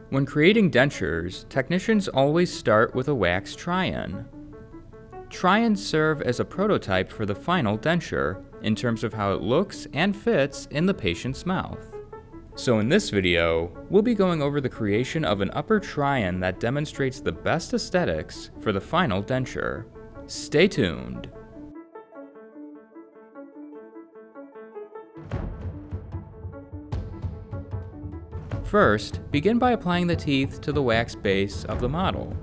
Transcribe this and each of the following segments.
When creating dentures, technicians always start with a wax try-in. Try-ins serve as a prototype for the final denture in terms of how it looks and fits in the patient's mouth. So in this video, we'll be going over the creation of an upper try-in that demonstrates the best aesthetics for the final denture. Stay tuned! First, begin by applying the teeth to the wax base of the model.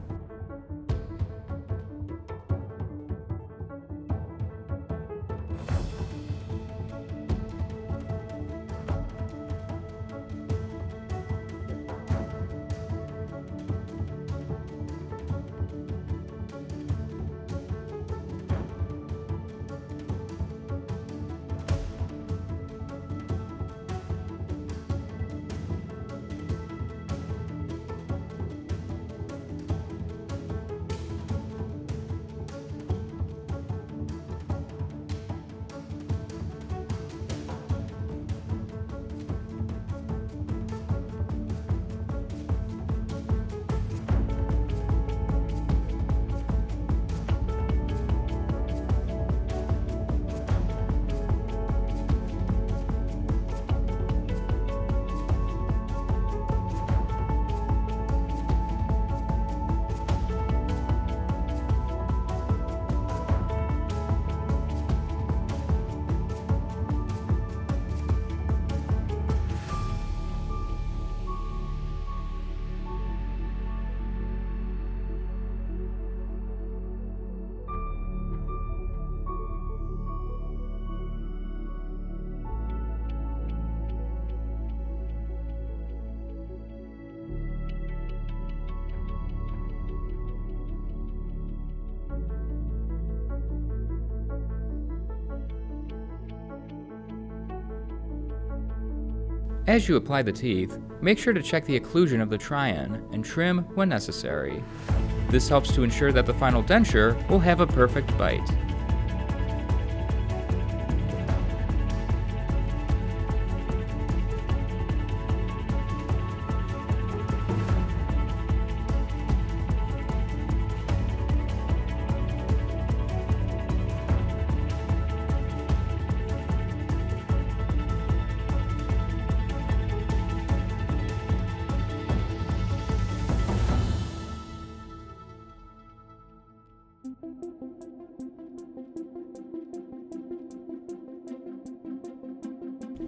As you apply the teeth, make sure to check the occlusion of the try-in and trim when necessary. This helps to ensure that the final denture will have a perfect bite.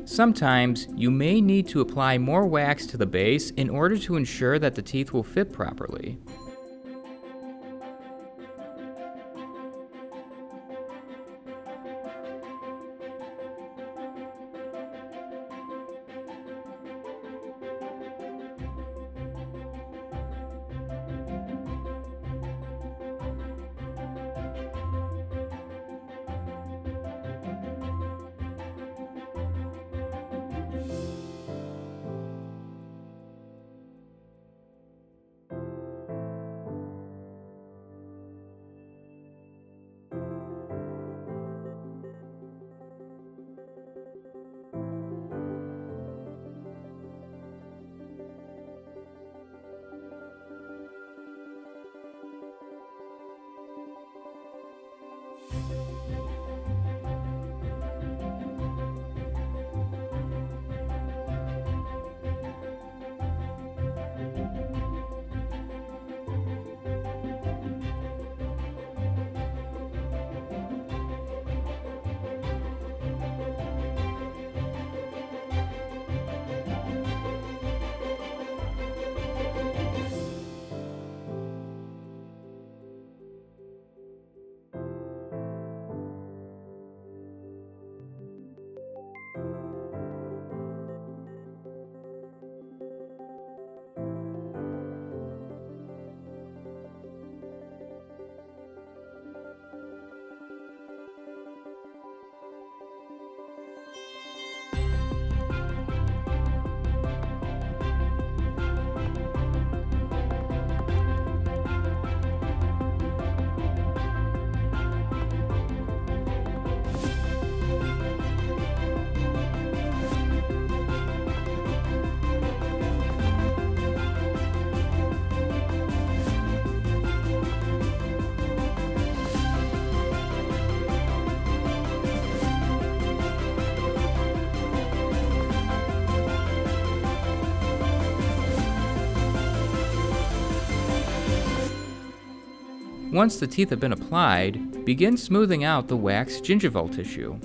Sometimes, you may need to apply more wax to the base in order to ensure that the teeth will fit properly. Once the teeth have been applied, begin smoothing out the waxed gingival tissue.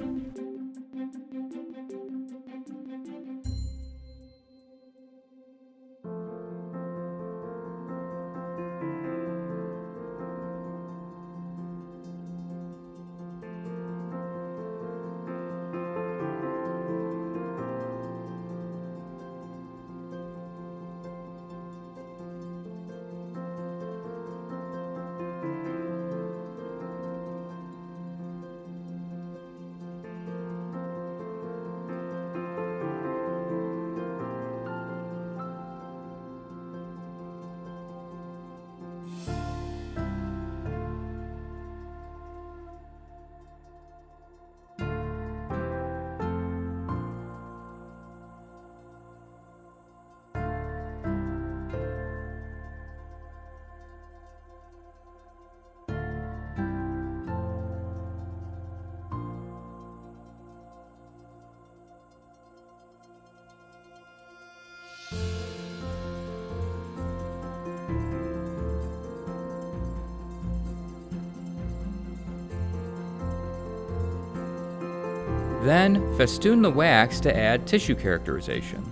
Then, festoon the wax to add tissue characterization.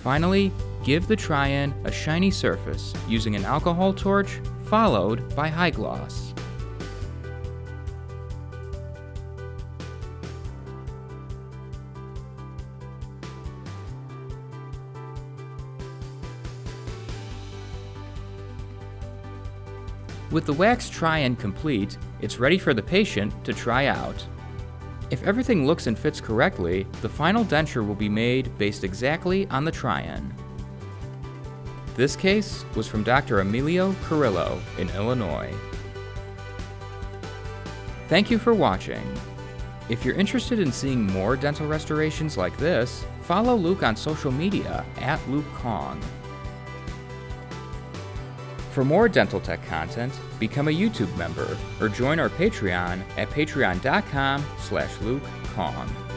Finally, give the Tri-N a shiny surface using an alcohol torch, followed by high gloss. With the wax Tri-N complete, it's ready for the patient to try out. If everything looks and fits correctly, the final denture will be made based exactly on the Tri-N. This case was from Dr. Emilio Carrillo in Illinois. Thank you for watching. If you're interested in seeing more dental restorations like this, follow Luke on social media @LukeKong. For more dental tech content, become a YouTube member or join our Patreon at patreon.com/LukeKong.